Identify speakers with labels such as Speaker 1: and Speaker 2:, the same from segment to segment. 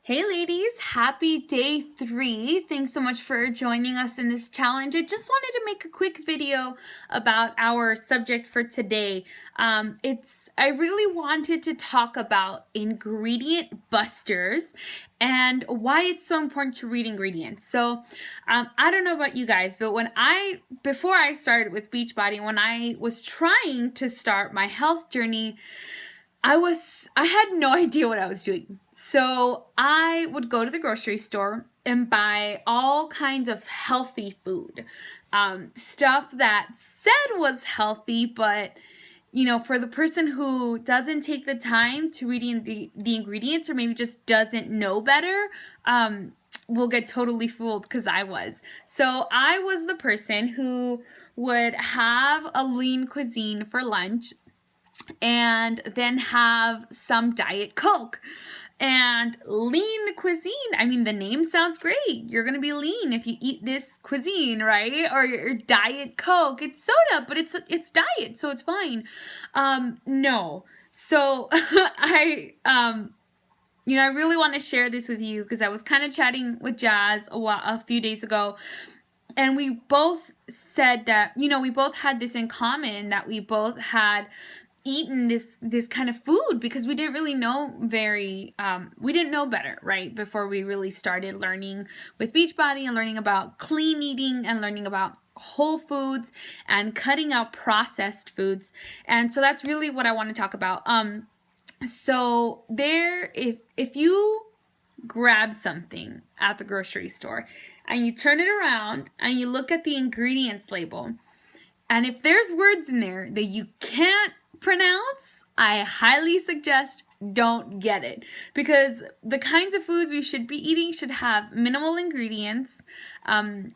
Speaker 1: Hey ladies, happy day 3. Thanks so much for joining us in this challenge. I just wanted to make a quick video about our subject for today. I really wanted to talk about ingredient busters and why it's so important to read ingredients. So I don't know about you guys, but before I started with Beachbody, when I was trying to start my health journey, I had no idea what I was doing. So I would go to the grocery store and buy all kinds of healthy food. Stuff that said was healthy, but for the person who doesn't take the time to read the ingredients, or maybe just doesn't know better, will get totally fooled, because I was. So I was the person who would have a lean cuisine for lunch and then have some Diet Coke. And lean cuisine, I mean, the name sounds great. You're going to be lean if you eat this cuisine, right? Or your Diet Coke. It's soda, but it's diet, so it's fine. No. So I really want to share this with you because I was kind of chatting with Jazz a few days ago. And we both said that, we both had this in common, that we both had eaten this kind of food because we didn't really know we didn't know better, right? Before we really started learning with Beachbody and learning about clean eating and learning about whole foods and cutting out processed foods. And so that's really what I want to talk about. So if you grab something at the grocery store and you turn it around and you look at the ingredients label, and if there's words in there that you can't pronounce, I highly suggest don't get it, because the kinds of foods we should be eating should have minimal ingredients,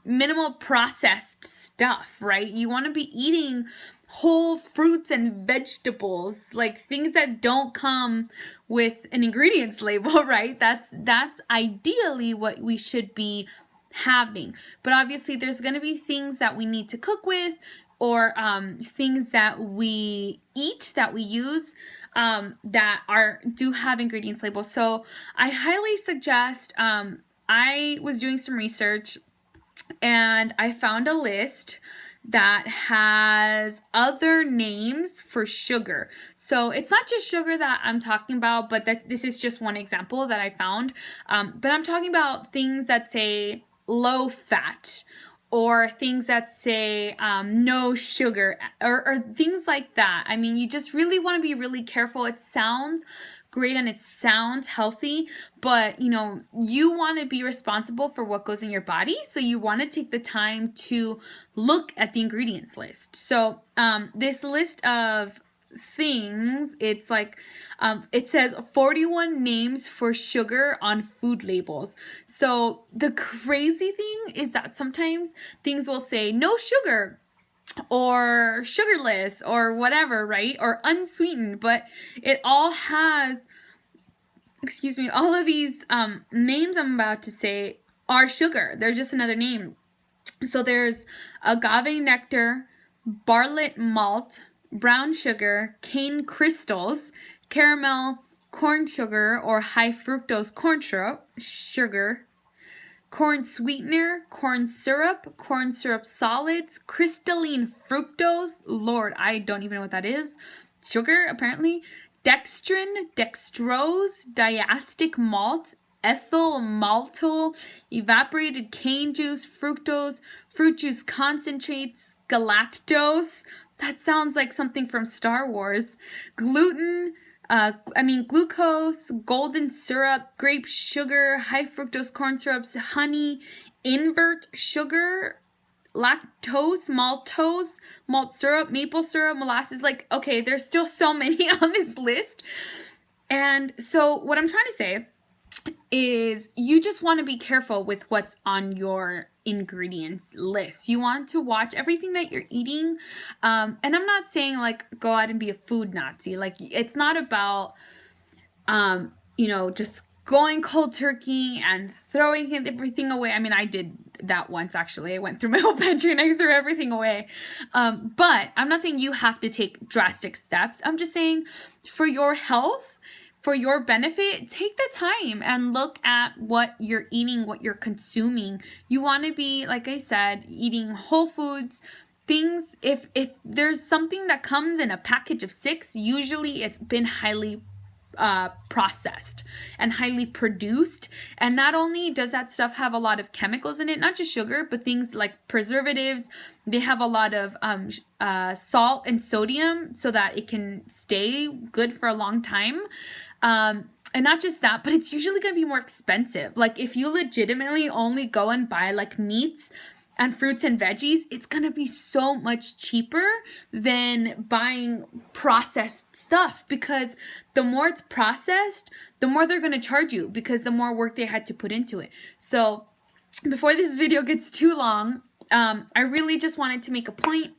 Speaker 1: minimal processed stuff, right? You want to be eating whole fruits and vegetables, like things that don't come with an ingredients label, right? That's ideally what we should be having. But obviously there's going to be things that we need to cook with, or things that we eat, that we use, that do have ingredients labels. So I highly suggest, I was doing some research and I found a list that has other names for sugar. So it's not just sugar that I'm talking about, but this is just one example that I found. But I'm talking about things that say low fat, or things that say no sugar, or things like that. I mean, you just really want to be really careful. It sounds great and it sounds healthy, but you want to be responsible for what goes in your body, so you want to take the time to look at the ingredients list. So this list of things, it's like it says 41 names for sugar on food labels. So the crazy thing is that sometimes things will say no sugar, or sugarless, or whatever, right? Or unsweetened, but it all has, all of these names I'm about to say are sugar. They're just another name. So there's agave nectar, barley malt, brown sugar, cane crystals, caramel, corn sugar or high fructose corn sugar, corn sweetener, corn syrup solids, crystalline fructose, Lord, I don't even know what that is, sugar apparently, dextrin, dextrose, diastic malt, ethyl maltol, evaporated cane juice, fructose, fruit juice concentrates, galactose. That sounds like something from Star Wars. Glucose, golden syrup, grape sugar, high fructose corn syrups, honey, invert sugar, lactose, maltose, malt syrup, maple syrup, molasses. Like, okay, there's still so many on this list. And so what I'm trying to say is you just want to be careful with what's on your ingredients list. You want to watch everything that you're eating. And I'm not saying like go out and be a food Nazi. Like, it's not about, just going cold turkey and throwing everything away. I mean, I did that once, actually. I went through my whole pantry and I threw everything away. But I'm not saying you have to take drastic steps. I'm just saying for your health, for your benefit, take the time and look at what you're eating, what you're consuming. You want to be, like I said, eating whole foods. Things, if there's something that comes in a package of 6, usually it's been highly processed and highly produced. And not only does that stuff have a lot of chemicals in it, not just sugar, but things like preservatives. They have a lot of salt and sodium so that it can stay good for a long time. And not just that, but it's usually going to be more expensive. Like if you legitimately only go and buy like meats and fruits and veggies, it's gonna be so much cheaper than buying processed stuff, because the more it's processed, the more they're gonna charge you, because the more work they had to put into it. So before this video gets too long, I really just wanted to make a point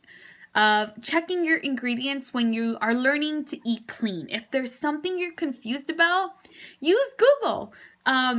Speaker 1: of checking your ingredients when you are learning to eat clean. If there's something you're confused about, use Google,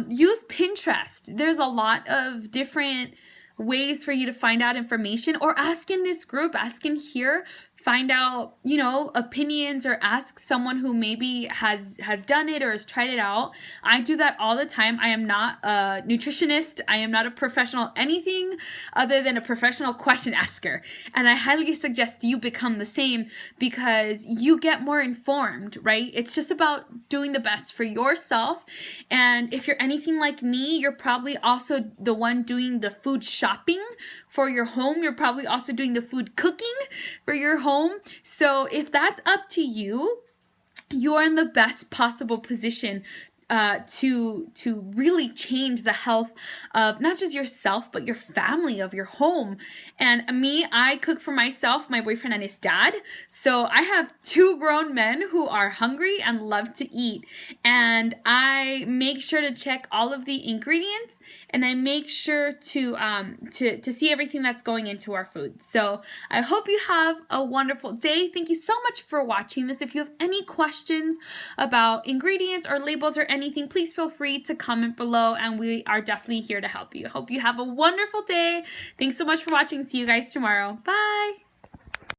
Speaker 1: use Pinterest. There's a lot of different ways for you to find out information, or ask in this group, ask in here, find out, you know, opinions, or ask someone who maybe has done it or has tried it out. I do that all the time. I am not a nutritionist. I am not a professional anything other than a professional question asker. And I highly suggest you become the same, because you get more informed, right? It's just about doing the best for yourself. And if you're anything like me, you're probably also the one doing the food shopping for your home. You're probably also doing the food cooking for your home. So if that's up to you, you're in the best possible position to really change the health of not just yourself, but your family, of your home. And me, I cook for myself, my boyfriend, and his dad. So I have 2 grown men who are hungry and love to eat. And I make sure to check all of the ingredients, and I make sure to see everything that's going into our food. So I hope you have a wonderful day. Thank you so much for watching this. If you have any questions about ingredients or labels or anything, please feel free to comment below, and we are definitely here to help you. Hope you have a wonderful day. Thanks so much for watching. See you guys tomorrow. Bye.